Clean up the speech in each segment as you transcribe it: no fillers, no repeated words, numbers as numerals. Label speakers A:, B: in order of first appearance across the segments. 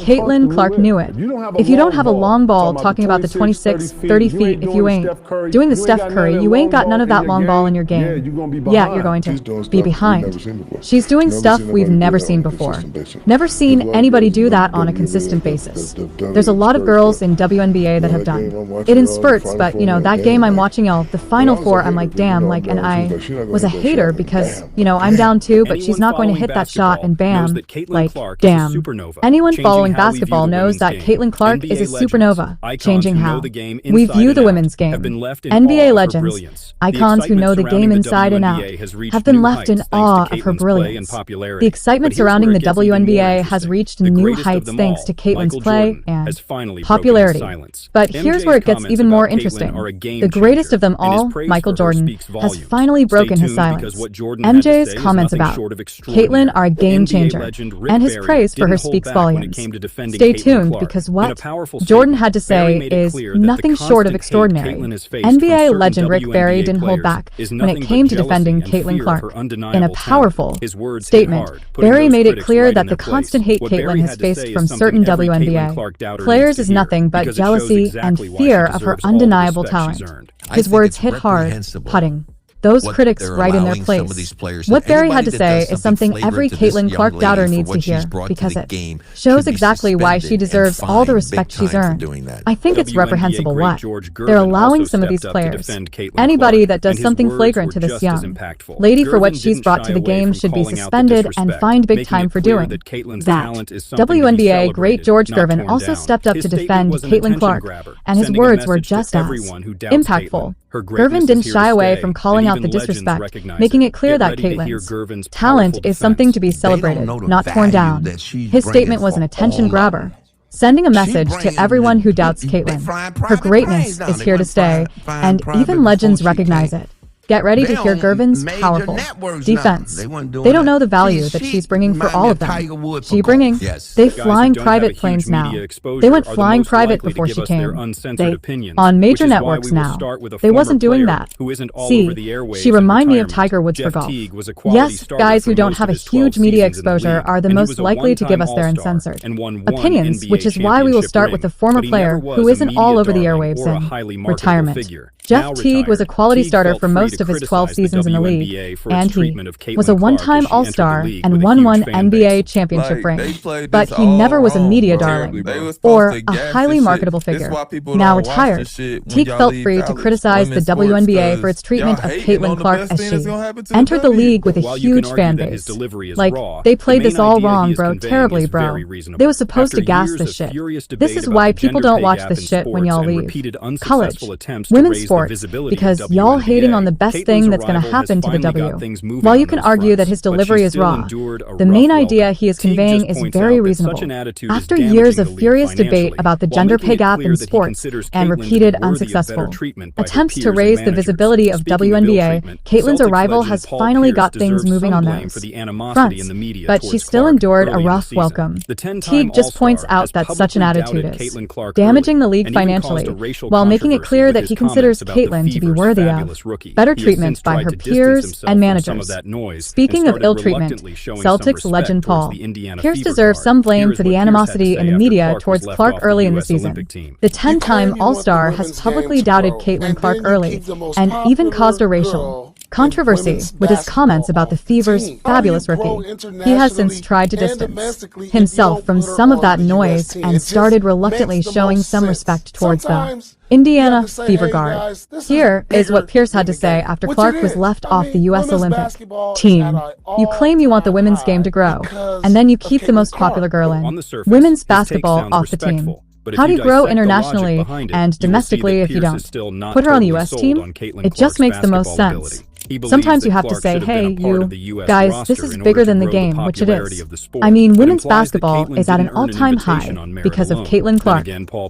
A: Caitlin Clark knew it. If you don't have a long ball talking about the 26, 30 feet if you ain't doing the Steph Curry, you ain't got none of that long ball in your game. Yeah, you're going to be behind. She's doing stuff we've never seen before. Never seen anybody do that on a consistent basis. There's a lot of girls in WNBA that have done it in spurts, but you know, that game I'm watching, y'all, the Final Four, I'm like, damn, like, and I was a hater because, you know, I'm down 2, but she's not going to hit that shot, and bam, like, damn. Anyone following basketball knows that Caitlin Clark is a supernova, changing how we view the women's game. NBA legends, icons who know the game inside and out, have been left in awe of her brilliance. The excitement surrounding the WNBA has reached new heights thanks to Caitlin's play and popularity. But here's where it gets even more interesting. The greatest of them all, Michael Jordan, has finally broken his silence. MJ's comments about Caitlin are a game changer, and his praise for her speaks volumes. Stay tuned, because what Jordan had to say is nothing short of extraordinary. NBA legend Rick Barry didn't hold back when it came to defending Caitlin Clark. In a powerful statement, Barry made it clear that the constant hate Caitlin has faced from certain WNBA players is nothing but jealousy and fear of her undeniable talent. His words hit hard, putting those critics right in their place. What Barry had to say is something every Caitlin Clark doubter needs to hear, because it shows exactly why she deserves all the respect she's earned. I think it's reprehensible what they're allowing some of these players. Anybody that does something flagrant to this young lady for what she's brought to the game should be suspended and fined big time for doing that. WNBA great George Gervin also stepped up to defend Caitlin Clark, and his words were just as impactful. Gervin didn't shy away from calling out the disrespect, making it clear that Caitlin's talent is something to be celebrated, not torn down. His statement was an attention grabber, sending a message to everyone who doubts Caitlin. Her greatness is here to stay, and even legends recognize it. Get ready to hear Gervin's powerful defense. They don't know the value that she's bringing for all of them. They flying private planes now. They went flying private before she came. On major networks now. They wasn't doing that. See, she remind me of Tiger Woods for golf. Yes, guys who don't have a huge media exposure are the most likely to give us their uncensored opinions, which is why we will start with the former player who isn't all over the airwaves in retirement. Jeff Teague was a quality starter for most of his 12 seasons in the league, and he was a one-time All-Star and won one NBA championship ring. But he never was a media darling or a highly marketable figure. Now retired, Teague felt free to criticize the WNBA for its treatment of Caitlin Clark as she entered the league with a huge fan base. Like, they played this all wrong, bro, terribly, bro. They was supposed to gas this shit. This is why people don't watch this shit when y'all leave college, women's sports, because y'all hating on the best thing that's going to happen to the W. While you can argue that his delivery is raw, the main idea he is conveying is very reasonable. After years of furious debate about the gender pay gap in sports and repeated unsuccessful attempts to raise the visibility of WNBA, Caitlin's arrival has finally got things moving on those fronts, but she still endured a rough welcome. Teague just points out that such an attitude is damaging the league financially, while making it clear that he considers Caitlin to be worthy of better treatment by her peers and managers. Speaking of ill treatment, Celtics legend Paul Pierce deserves some blame for the animosity in the media towards Clark early in the season. The 10-time All-Star has publicly doubted Caitlin Clark early, and even caused a racial controversy with his comments about the Fever's fabulous rookie. He has since tried to distance himself from some of that noise and started reluctantly showing some respect towards the Indiana Fever guard. Here is what Pierce had to say after Clark was left off the U.S. Olympic team. You claim you want the women's game to grow, and then you keep the most popular girl in women's basketball off the team. How do you grow internationally and domestically if you don't put her on the U.S. team? It just makes the most sense. Sometimes you have to say, hey, you guys, this is bigger than the game, which it is. I mean, women's basketball is at an all-time high because of Caitlin Clark.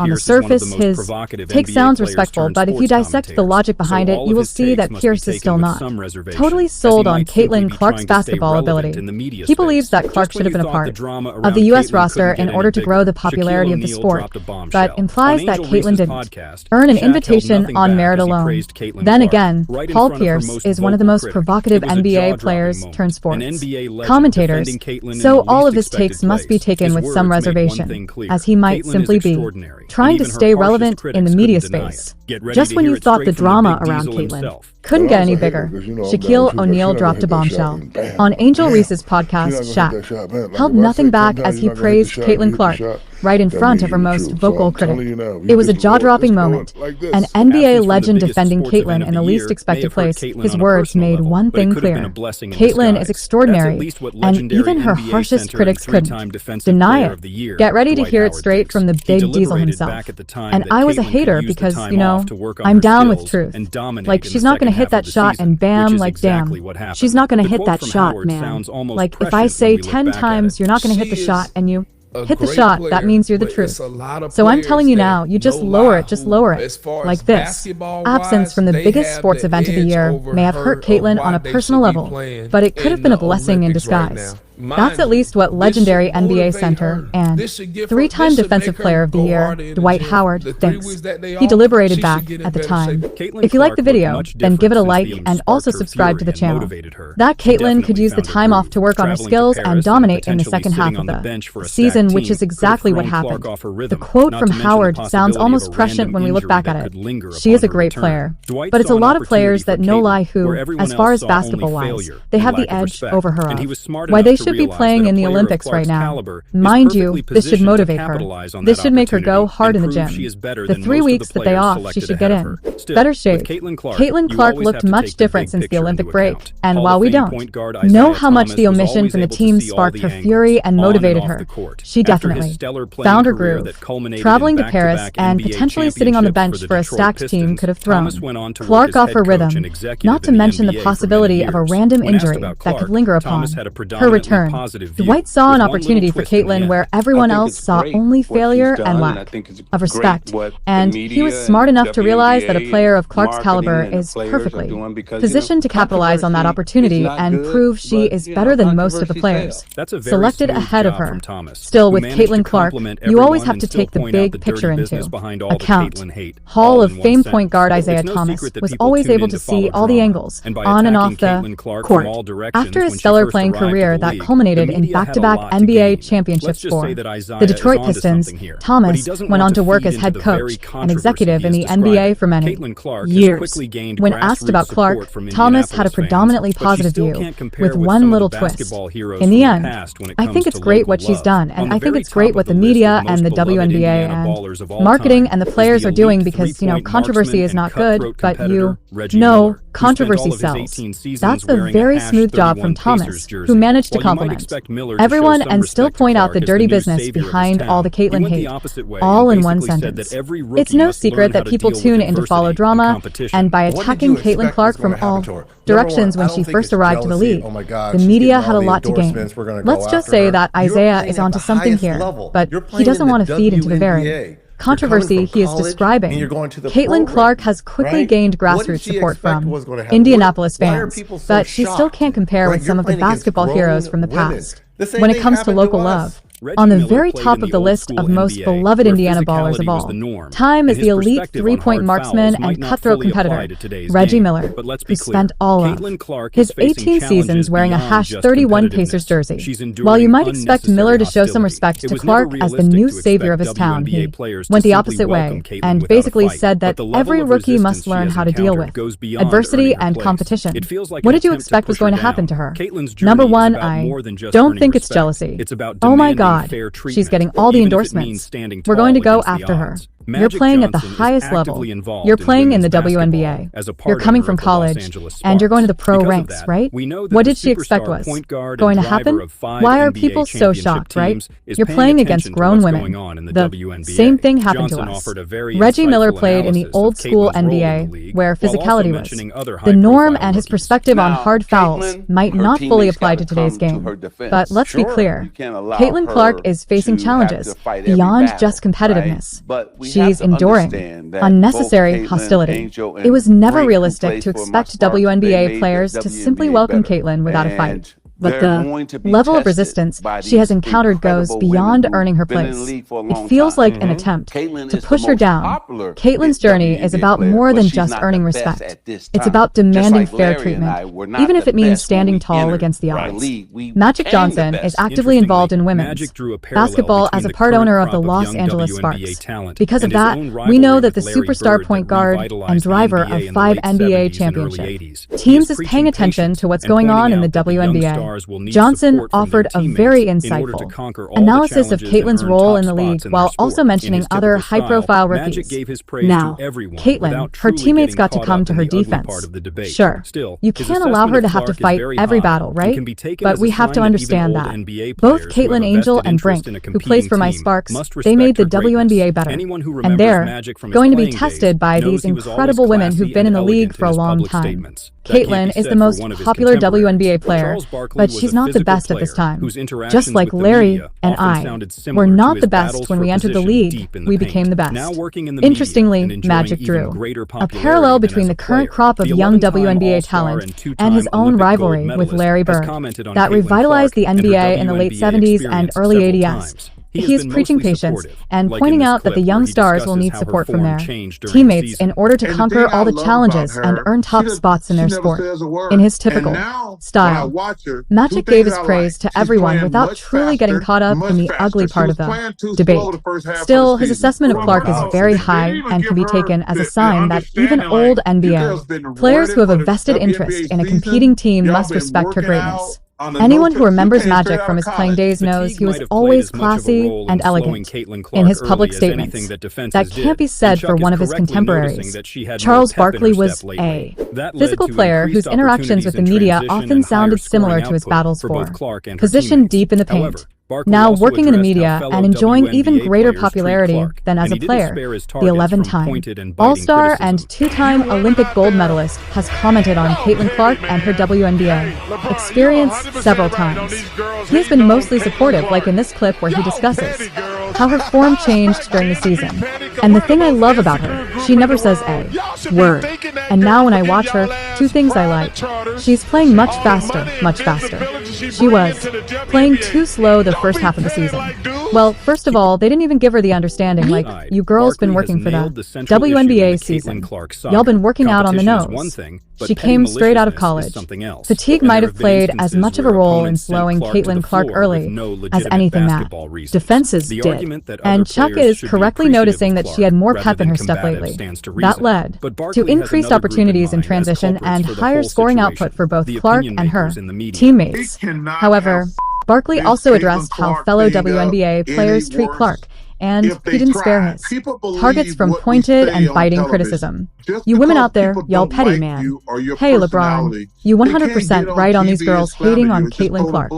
A: On the surface, his take sounds respectful, but if you dissect the logic behind it, you will see that Pierce is still not totally sold on Caitlin Clark's basketball ability. He believes that Clark should have been a part of the U.S. roster in order to grow the popularity of the sport, but implies that Caitlin didn't earn an invitation on merit alone. Then again, Paul Pierce is one of the most provocative NBA players turned sports commentators, so all of his takes must be taken with some reservation, as he might simply be trying to stay relevant in the media space. Just when you thought the drama around Caitlyn couldn't get any bigger, Shaquille O'Neal dropped a bombshell. On Angel Reese's podcast, Shaq held nothing back as he praised Caitlyn Clark right in front of her most vocal critic. It was a jaw-dropping moment. An NBA legend defending Caitlyn in the least expected place, his words made one thing clear. Caitlyn is extraordinary, and even her harshest critics couldn't deny it. Get ready to hear it straight from the big diesel himself. And I was a hater because, you know, I'm down with truth. Like, she's not going to hit that shot and bam, like damn. She's not going to hit that shot, man. Like, if I say 10 times you're not going to hit the shot and you hit the shot, that means you're the truth. So I'm telling you now, you just lower it, like this. Absence from the biggest sports event of the year may have hurt Caitlyn on a personal level, but it could have been a blessing in disguise. That's at least what legendary NBA center and three-time Defensive Player of the Year, Dwight Howard, thinks. He deliberated back at the time. If you like the video, then give it a like and also subscribe to the channel. That Caitlyn could use the time off to work on her skills and dominate in the second half of the season, which is exactly what happened. The quote from Howard sounds almost prescient when we look back at it. She is a great player, but it's a lot of players that no lie who, as far as basketball-wise, they have the edge over her of. Why they should be playing in the Olympics right now. Mind you, this should motivate her. This should make her go hard in the gym. The 3 weeks that they off, she should get in better shape. Caitlyn Clark looked much different since the Olympic break, and while we don't know how much the omission from the team sparked her fury and motivated her, she definitely found her groove. Traveling to Paris and potentially sitting on the bench for a stacked team could have thrown Clark off her rhythm, not to mention the possibility of a random injury that could linger upon her return. Dwight saw an opportunity for Caitlyn where everyone else saw only failure and lack of respect, and he was smart enough to realize that a player of Clark's caliber is perfectly positioned to capitalize on that opportunity and prove she is better than most of the players selected ahead of her. Still, with Caitlyn Clark, you always have to take the big picture into account. Hall of Fame point guard Isaiah Thomas was always able to see all the angles on and off the court. After a stellar playing career that culminated in back-to-back NBA championships for the Detroit Pistons, Thomas went on to work as head coach and executive in the NBA for many years. When asked about Clark, Thomas had a predominantly positive view, with one little twist. In the end, I think it's great what she's done, and I think it's great what the media and the WNBA and marketing and the players are doing because, you know, controversy is not good, but you know controversy sells. That's a very smooth job from Thomas, who managed to compliment everyone and still point out the dirty business behind all the Caitlyn hate, all in one sentence. It's no secret that people tune in to follow drama, and by attacking Caitlyn Clark from all directions when she first arrived to the league, the media had a lot to gain. Let's just say that Isaiah is onto something here, but he doesn't want to feed into the very controversy he is describing. Caitlyn Clark has quickly gained grassroots support from Indianapolis fans, but she still can't compare with some of the basketball heroes from the past when it comes to local love. On the very top of the list of most beloved Indiana ballers of all time is the elite three-point marksman and cutthroat competitor, Reggie Miller, who spent all of his 18 seasons wearing a #31 Pacers jersey. While you might expect Miller to show some respect to Clark as the new savior of his town, he went the opposite way and basically said that every rookie must learn how to deal with adversity and competition. What did you expect was going to happen to her? Number one, I don't think it's jealousy. Oh my God. She's getting all the endorsements. We're going to go after her. You're playing at the highest level. You're playing in the WNBA. You're coming from college, and you're going to the pro ranks, right? What did she expect was going to happen? Why are people so shocked, right? You're playing against grown women. The same thing happened to us. Reggie Miller played in the old school NBA, where physicality was the norm, and his perspective on hard fouls might not fully apply to today's game. But let's be clear, Caitlyn Clark is facing challenges beyond just competitiveness. She's enduring unnecessary hostility. It was never realistic to expect WNBA players to simply welcome Caitlyn without a fight. But the level of resistance she has encountered goes beyond earning her place. It feels like an attempt to push her down. Caitlyn's journey is about more than just earning respect. It's about demanding fair treatment, even if it means standing tall against the odds. Magic Johnson is actively involved in women's basketball as a part owner of the Los Angeles Sparks. Because of that, we know that the superstar point guard and driver of 5 NBA championships teams is paying attention to what's going on in the WNBA. Johnson offered a very insightful analysis of Caitlyn's role in the league while also mentioning other high-profile rookies. Now, Caitlyn, her teammates got to come to her defense. Sure, you can't allow her to have to fight every battle, right? But we have to understand that. Both Caitlyn Angel and Brink, who plays for my Sparks, they made the WNBA better. And they're going to be tested by these incredible women who've been in the league for a long time. Caitlyn is the most popular WNBA player, but she's not the best at this time. Just like Larry and I were not the best when we entered the league, we became the best. Interestingly, Magic drew a parallel between the current crop of young WNBA talent and his own rivalry with Larry Bird that revitalized the NBA in the late 70s and early 80s. He is preaching patience and pointing out that the young stars will need support from their teammates in order to conquer all the challenges and earn top spots in their sport. In his typical style, Magic gave his praise to everyone without truly getting caught up in the ugly part of the debate. Still, his assessment of Clark is very high and can be taken as a sign that even old NBA players who have a vested interest in a competing team must respect her greatness. Anyone who remembers Magic from his playing days knows he was always classy and elegant in his public statements. That can't be said for one of his contemporaries. Charles Barkley was a physical player whose interactions with the media often sounded similar to his battles for position deep in the paint. Now working in the media and enjoying even greater popularity than as a player, the 11-time All-Star and 2-time Olympic gold medalist has commented on Caitlyn Clark and her WNBA experience several times. He has been mostly supportive, like in this clip where he discusses how her form changed during the season. And the thing I love about her, she never says a word. And now when I watch her, 2 things I like. She's playing much faster. She was playing too slow the first half of the season. Well, first of all, they didn't even give her the understanding, like, you girls been working for the WNBA season. Y'all been working out on the nose. She came straight out of college. Fatigue might have played as much of a role in slowing Caitlyn Clark early as anything that defenses did. And Chuck is correctly noticing that she had more pep in her step lately. That led to increased opportunities in transition and higher scoring output for both Clark and her teammates. However, Barkley also addressed how fellow WNBA players treat Clark, and he didn't spare his targets from pointed and biting criticism. You women out there, y'all petty, man. Hey, LeBron, you 100% right on these girls hating on Caitlyn Clark.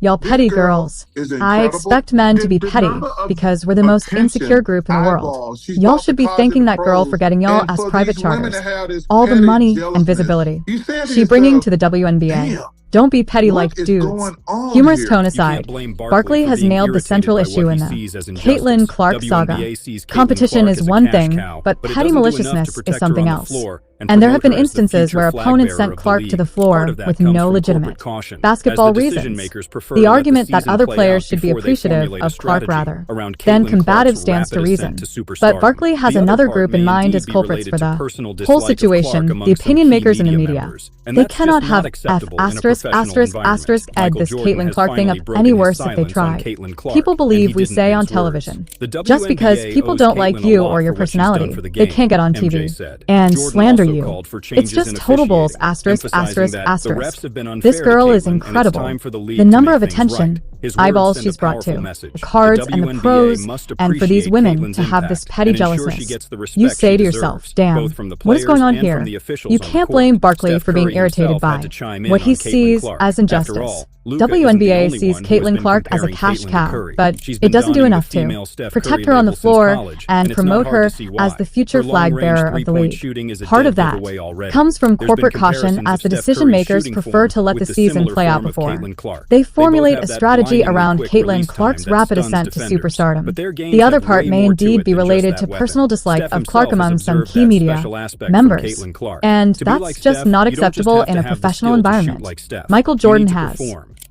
A: Y'all petty girls. I expect men to be petty because we're the most insecure group in the world. Y'all should be thanking that girl for getting y'all as private charters. All the money and visibility she bringing to the WNBA. Don't be petty like dudes. Humorous tone aside, Barkley has nailed the central issue in the Caitlyn Clark saga. Competition is one thing, but petty maliciousness is something else. And there have been instances where opponents sent Clark to the floor with no legitimate basketball reasons. The argument that other players should be appreciative of Clark rather than combative stands to reason. But Barkley has another group in mind as culprits for the whole situation, the opinion makers in the media. They cannot have F***ed this Caitlyn Clark thing up any worse if they try. People believe we say on television. Just because people don't like you or your personality, they can't get on TV and slander you. It's just total bulls, *****. This girl is incredible. The number of attention, eyeballs she's brought to, the cards and the pros, and for these women to have this petty jealousness. You say to yourself, damn, what is going on here? You can't blame Barkley for being irritated by what he sees as injustice. WNBA sees Caitlyn Clark as a cash cow, but it doesn't do enough to protect her on the floor and promote her as the future flag bearer of the league. Part of that comes from corporate caution, as the decision makers prefer to let the season play out before they formulate a strategy around Caitlyn Clark's rapid ascent to superstardom. The other part may indeed be related to personal dislike of Clark among some key media members, and that's just not acceptable in a professional environment. Michael Jordan has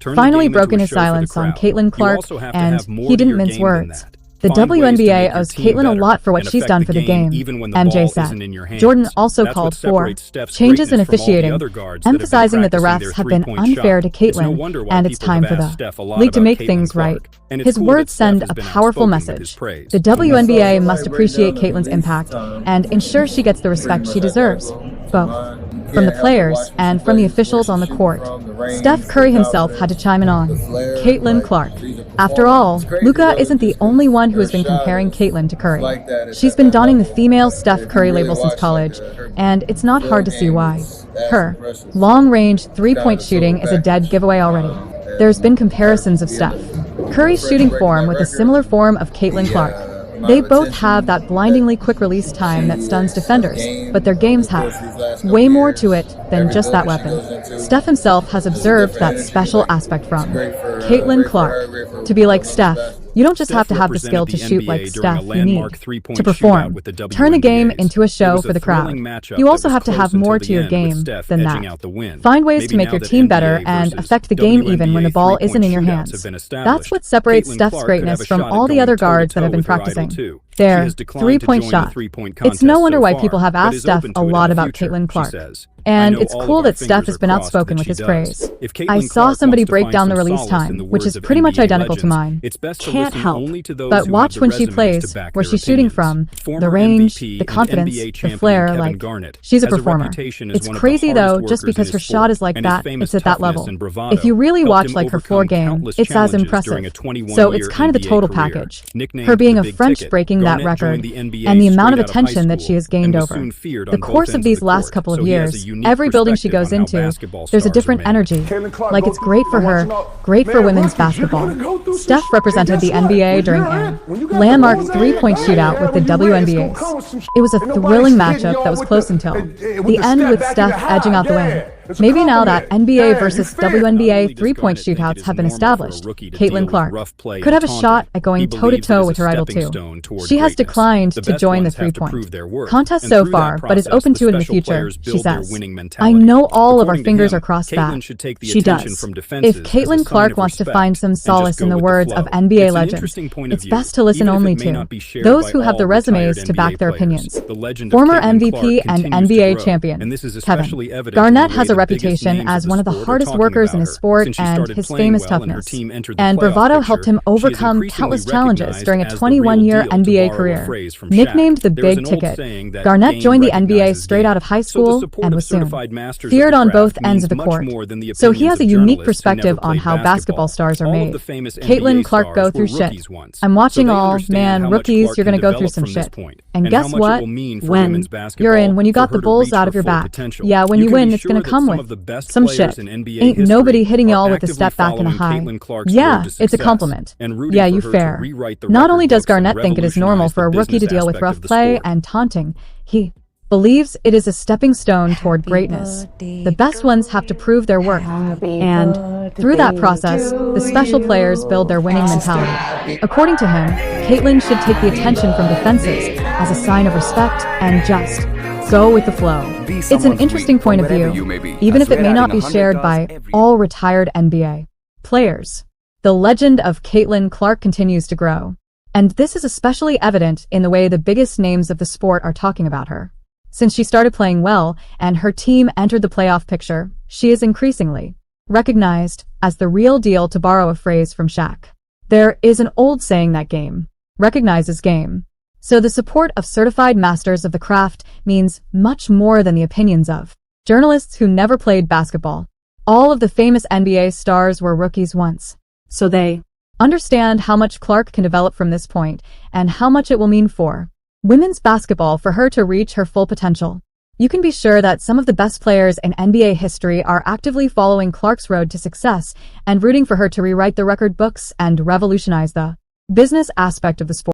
A: finally broken his silence on Caitlin Clark, and he didn't mince words. The WNBA owes Caitlin a lot for what she's done for the game, MJ said. Jordan also called for changes in officiating, emphasizing that the refs have been unfair to Caitlin, and it's time for the league to make things right. His words send a powerful message. The WNBA must appreciate Caitlin's impact and ensure she gets the respect she deserves, both from the players and from the officials on the court. Steph Curry himself had to chime in on Caitlin Clark. After all, Luka isn't the only one who has been comparing Caitlin to Curry. She's been donning the female Steph Curry label since college, and it's not hard to see why. Her long-range three-point shooting is a dead giveaway already. There's been comparisons of Steph Curry's shooting form with a similar form of Caitlin Clark. They both have that blindingly quick release time that stuns defenders, but their games have way more to it than just that weapon. Steph himself has observed that special aspect from Caitlin Clark. To be like Steph, you don't just have to have the skill to shoot like Steph, you need to perform. Turn the game into a show for the crowd. You also have to have more to your game than that. Find ways to make your team better and affect the game even when the ball isn't in your hands. That's what separates Steph's greatness from all the other guards that have been practicing. Their three-point shot. It's no wonder why people have asked Steph a lot about Caitlin Clark. And it's cool that Steph has been outspoken with his praise. I saw somebody break down the release time, which is pretty much identical to mine. Can't help but watch when she plays, where she's shooting from, the range, the confidence, the flair, like, she's a performer. It's crazy though, just because her shot is like that, it's at that level. If you really watch like her floor game, it's as impressive. So it's kind of the total package. Her being a French breaking that record, and the amount of attention that she has gained over the course of these last couple of years. Every building she goes into, there's a different energy. Like it's great for her, great for women's basketball. Steph represented the NBA during a landmark three-point shootout with the WNBAs. It was a thrilling matchup that was close until the end, with Steph edging out the win. Maybe now that NBA versus WNBA three-point shootouts have been established, Caitlin Clark could have a shot at going toe-to-toe with her idol too. She has declined to join the three-point contest so far, but is open to it in the future, she says. I know all of our fingers are crossed that she does. If Caitlin Clark wants to find some solace in the words of NBA legends, it's best to listen only to those who have the resumes to back their opinions. Former MVP and NBA champion Kevin Garnett has a reputation as one of the hardest workers in his sport, and his famous toughness and bravado helped him overcome countless challenges during a 21-year NBA career. Nicknamed the Big Ticket, Garnett joined the NBA straight out of high school and was soon feared on both ends of the court. So he has a unique perspective on how basketball stars are made. Caitlin Clark go through shit. I'm watching all, man, rookies, you're going to go through some shit. And guess what? When you're in, when you got the Bulls out of your back. Yeah, when you win, it's going to come with some shit. Ain't nobody hitting y'all with a step back and a high. Yeah, it's a compliment. Yeah, you fair. Not only does Garnett think it is normal for a rookie to deal with rough play and taunting, he believes it is a stepping stone toward greatness. The best ones have to prove their worth. And through that process, the special players build their winning mentality. According to him, Caitlin should take the attention from defenses as a sign of respect and just go with the flow. It's an interesting point of view, even if it may not be shared by all retired NBA players. The legend of Caitlin Clark continues to grow, and this is especially evident in the way the biggest names of the sport are talking about her. Since she started playing well and her team entered the playoff picture, she is increasingly recognized as the real deal, to borrow a phrase from Shaq. There is an old saying that game recognizes game. So the support of certified masters of the craft means much more than the opinions of journalists who never played basketball. All of the famous NBA stars were rookies once, so they understand how much Clark can develop from this point and how much it will mean for women's basketball for her to reach her full potential. You can be sure that some of the best players in NBA history are actively following Clark's road to success and rooting for her to rewrite the record books and revolutionize the business aspect of the sport.